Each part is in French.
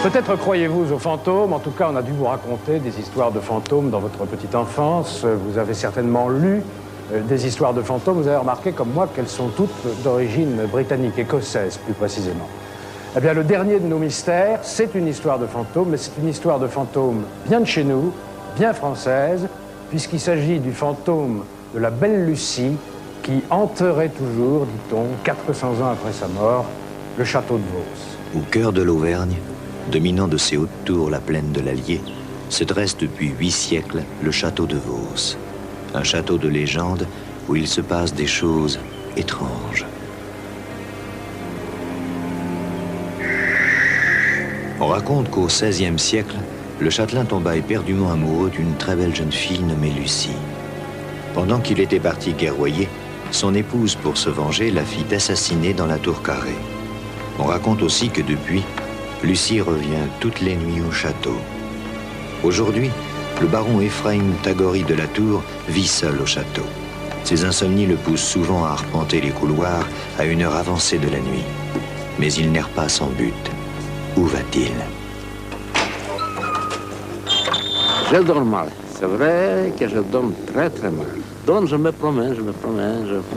Peut-être croyez-vous aux fantômes, en tout cas on a dû vous raconter des histoires de fantômes dans votre petite enfance. Vous avez certainement lu des histoires de fantômes, vous avez remarqué comme moi qu'elles sont toutes d'origine britannique, écossaise plus précisément. Eh bien le dernier de nos mystères, c'est une histoire de fantômes, mais c'est une histoire de fantômes bien de chez nous, bien française, puisqu'il s'agit du fantôme de la belle Lucie qui hanterait toujours, dit-on, 400 ans après sa mort, le château de Vos. Au cœur de l'Auvergne, dominant de ses hautes tours la plaine de l'Allier, se dresse depuis 8 siècles le château de Vos. Un château de légende où il se passe des choses étranges. On raconte qu'au XVIe siècle, le châtelain tomba éperdument amoureux d'une très belle jeune fille nommée Lucie. Pendant qu'il était parti guerroyer, son épouse, pour se venger, la fit assassiner dans la tour carrée. On raconte aussi que depuis, Lucie revient toutes les nuits au château. Aujourd'hui, le baron Ephraim Tagori de la Tour vit seul au château. Ses insomnies le poussent souvent à arpenter les couloirs à une heure avancée de la nuit. Mais il n'erre pas sans but. Où va-t-il? Je dors mal. C'est vrai que je dors très très mal. Donc je me promène.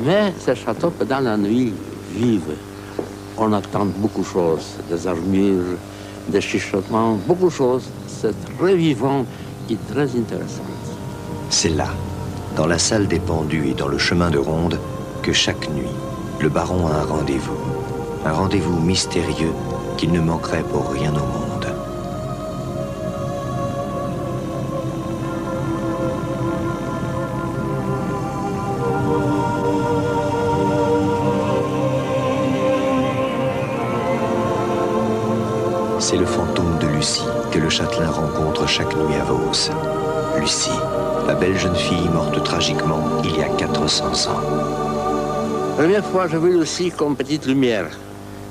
Mais ce château, pendant la nuit, vive. On attend beaucoup de choses, des armures, des chuchotements, beaucoup de choses. C'est très vivant et très intéressant. C'est là, dans la salle des pendus et dans le chemin de ronde, que chaque nuit, le baron a un rendez-vous. Un rendez-vous mystérieux qu'il ne manquerait pour rien au monde. C'est le fantôme de Lucie que le châtelain rencontre chaque nuit à Vos. Lucie, la belle jeune fille morte tragiquement il y a 400 ans. La première fois, j'ai vu Lucie comme petite lumière.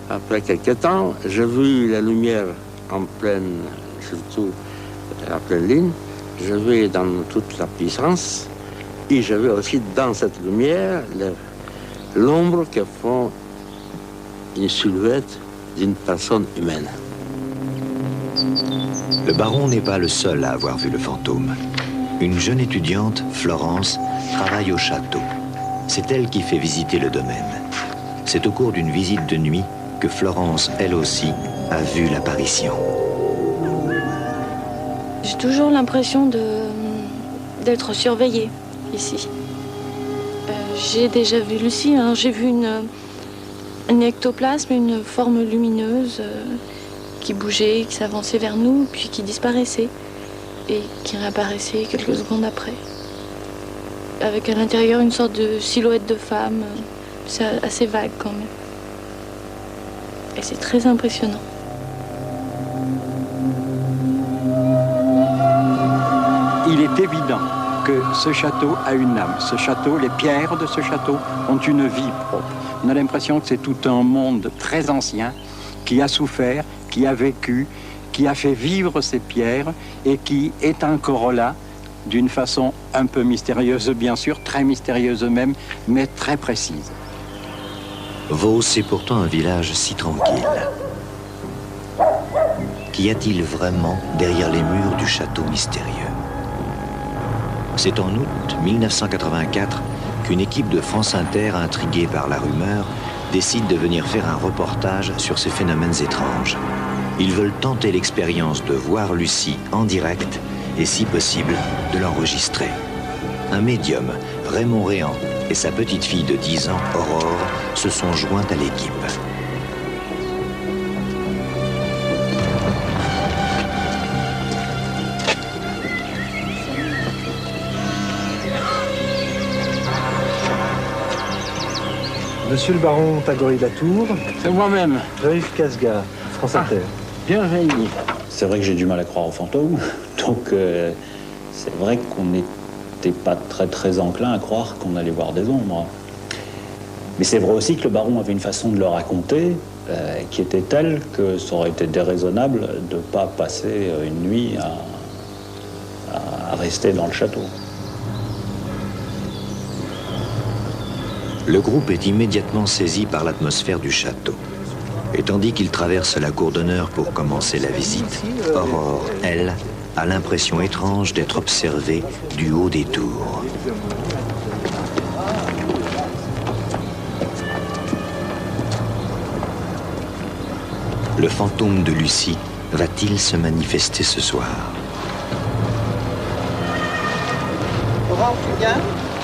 Après quelques temps, j'ai vu la lumière en pleine, surtout à pleine ligne. Je vais dans toute la puissance. Et je vais aussi dans cette lumière l'ombre que font une silhouette d'une personne humaine. Le baron n'est pas le seul à avoir vu le fantôme. Une jeune étudiante, Florence, travaille au château. C'est elle qui fait visiter le domaine. C'est au cours d'une visite de nuit que Florence, elle aussi, a vu l'apparition. J'ai toujours l'impression d'être surveillée ici. J'ai déjà vu Lucie, hein. J'ai vu un ectoplasme, une forme lumineuse qui bougeait, qui s'avançait vers nous, puis qui disparaissait et qui réapparaissait quelques secondes après. Avec à l'intérieur une sorte de silhouette de femme, c'est assez vague quand même. Et c'est très impressionnant. Il est évident que ce château a une âme. Ce château, les pierres de ce château ont une vie propre. On a l'impression que c'est tout un monde très ancien qui a souffert, qui a vécu, qui a fait vivre ces pierres et qui est encore là d'une façon un peu mystérieuse, bien sûr, très mystérieuse même, mais très précise. Vos est pourtant un village si tranquille. Qu'y a-t-il vraiment derrière les murs du château mystérieux? C'est en août 1984 qu'une équipe de France Inter, intriguée par la rumeur, décide de venir faire un reportage sur ces phénomènes étranges. Ils veulent tenter l'expérience de voir Lucie en direct et, si possible, de l'enregistrer. Un médium, Raymond Réan, et sa petite fille de 10 ans, Aurore, se sont joints à l'équipe. Monsieur le baron Tagori de la Tour. C'est moi-même. Jean-Yves Casga, France Inter. Bienvenue. C'est vrai que j'ai du mal à croire aux fantômes, donc c'est vrai qu'on n'était pas très enclin à croire qu'on allait voir des ombres. Mais c'est vrai aussi que le baron avait une façon de le raconter qui était telle que ça aurait été déraisonnable de ne pas passer une nuit à rester dans le château. Le groupe est immédiatement saisi par l'atmosphère du château. Et tandis qu'il traverse la cour d'honneur pour commencer la visite, Aurore, elle, a l'impression étrange d'être observée du haut des tours. Le fantôme de Lucie va-t-il se manifester ce soir? Aurore, tu viens?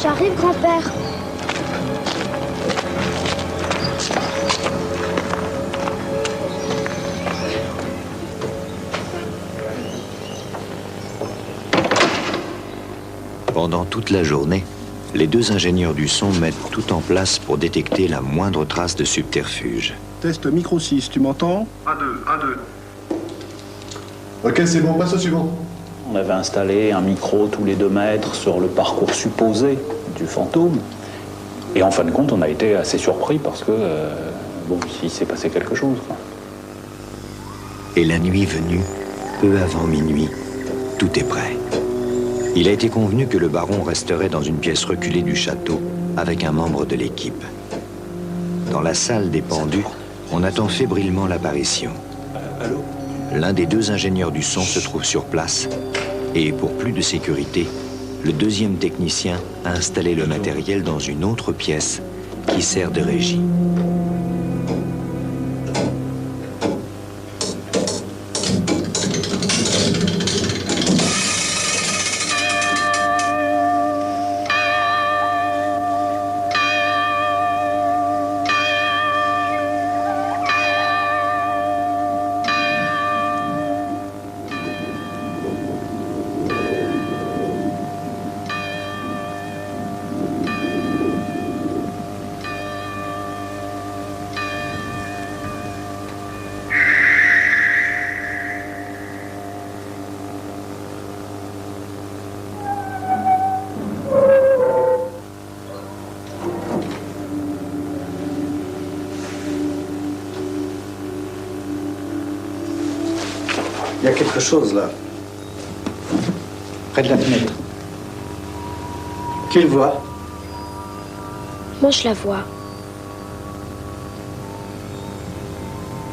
J'arrive, grand-père. Pendant toute la journée, les deux ingénieurs du son mettent tout en place pour détecter la moindre trace de subterfuge. Test micro 6, tu m'entends? 1, 2, 1, 2. Ok, c'est bon, passe au suivant. On avait installé un micro tous les 2 mètres sur le parcours supposé du fantôme. Et en fin de compte, on a été assez surpris parce que, bon, il s'est passé quelque chose, quoi. Et la nuit venue, peu avant minuit, tout est prêt. Il a été convenu que le baron resterait dans une pièce reculée du château avec un membre de l'équipe. Dans la salle des pendus, on attend fébrilement l'apparition. L'un des deux ingénieurs du son se trouve sur place et, pour plus de sécurité, le deuxième technicien a installé le matériel dans une autre pièce qui sert de régie. Il y a quelque chose là. Près de la fenêtre. Qui le voit? Moi, je la vois.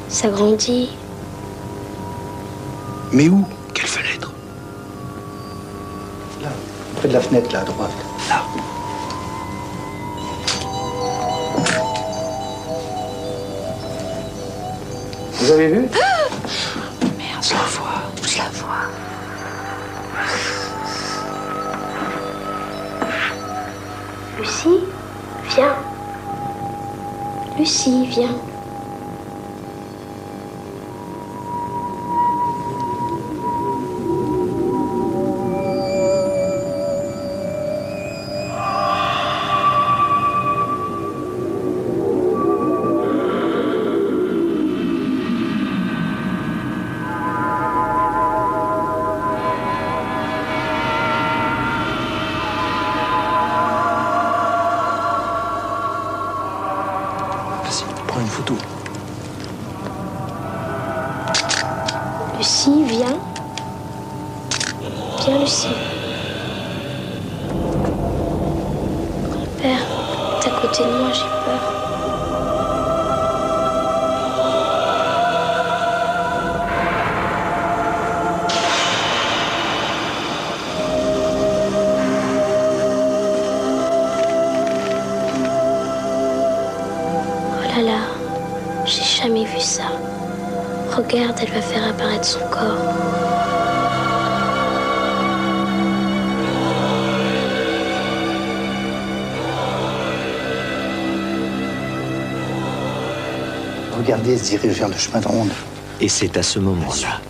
Ça grandit. Mais où? Quelle fenêtre? Là, près de la fenêtre, là, à droite. Là. Vous avez vu? Merde, je la vois. Je la vois. Lucie, viens. Lucie, viens. Prends une photo. Lucie, viens. Viens, Lucie. Grand-père, t'es à côté de moi, j'ai peur. Oh là là, j'ai jamais vu ça. Regarde, elle va faire apparaître son corps. Regardez, elle se dirige vers le chemin de ronde. Et c'est à ce moment-là,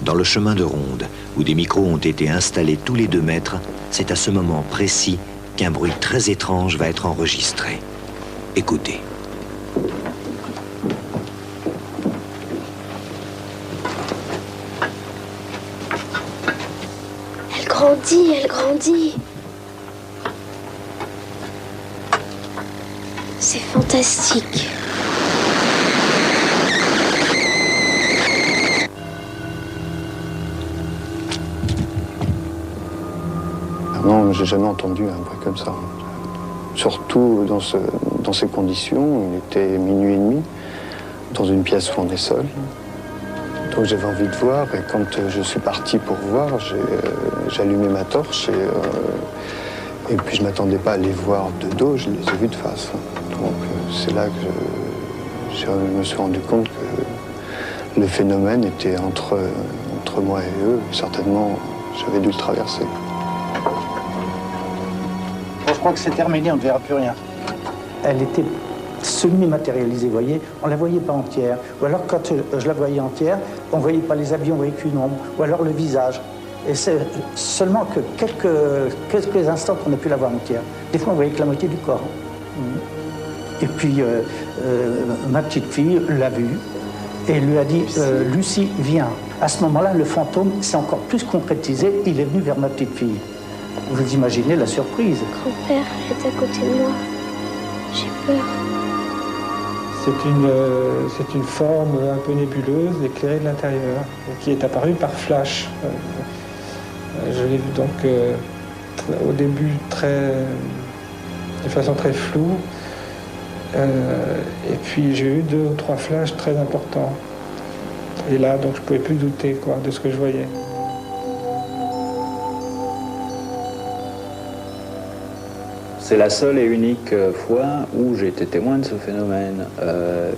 dans le chemin de ronde, où des micros ont été installés tous les 2 mètres, c'est à ce moment précis qu'un bruit très étrange va être enregistré. Écoutez. Elle grandit, elle grandit. C'est fantastique. Non, j'ai jamais entendu un bruit comme ça. Surtout dans ces conditions, il était 00h30. dans une pièce où on est seul. Donc j'avais envie de voir, et quand je suis parti pour voir, j'ai allumé ma torche, et puis je ne m'attendais pas à les voir de dos, je les ai vus de face. Donc c'est là que je me suis rendu compte que le phénomène était entre moi et eux. Certainement, j'avais dû le traverser. Je crois que c'est terminé, on ne verra plus rien. Elle était semi-matérialisée, vous voyez. On ne la voyait pas entière. Ou alors, quand je la voyais entière, on ne voyait pas les habits, on voyait qu'une ombre. Ou alors le visage. Et c'est seulement que quelques instants qu'on a pu la voir entière. Des fois, on voyait que la moitié du corps. Et puis, ma petite fille l'a vue et lui a dit « Lucie, viens ». À ce moment-là, le fantôme s'est encore plus concrétisé. Il est venu vers ma petite fille. Vous imaginez la surprise. Grand-père est à côté de moi. J'ai peur. C'est une forme un peu nébuleuse, éclairée de l'intérieur, qui est apparue par flash. Je l'ai vu donc au début de façon très floue. Et puis j'ai eu 2 ou 3 flashs très importants. Et là, donc je ne pouvais plus douter de ce que je voyais. C'est la seule et unique fois où j'ai été témoin de ce phénomène.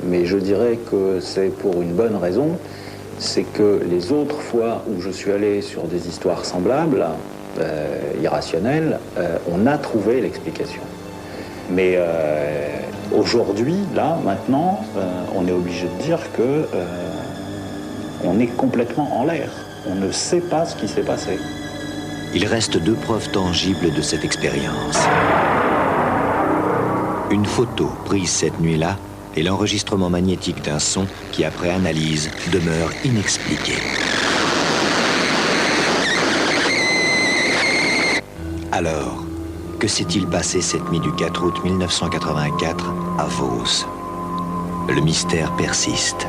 Mais je dirais que c'est pour une bonne raison. C'est que les autres fois où je suis allé sur des histoires semblables, irrationnelles, on a trouvé l'explication. Mais aujourd'hui, là, maintenant, on est obligé de dire que on est complètement en l'air. On ne sait pas ce qui s'est passé. Il reste 2 preuves tangibles de cette expérience. Une photo prise cette nuit-là et l'enregistrement magnétique d'un son qui, après analyse, demeure inexpliqué. Alors, que s'est-il passé cette nuit du 4 août 1984 à Vos? Le mystère persiste.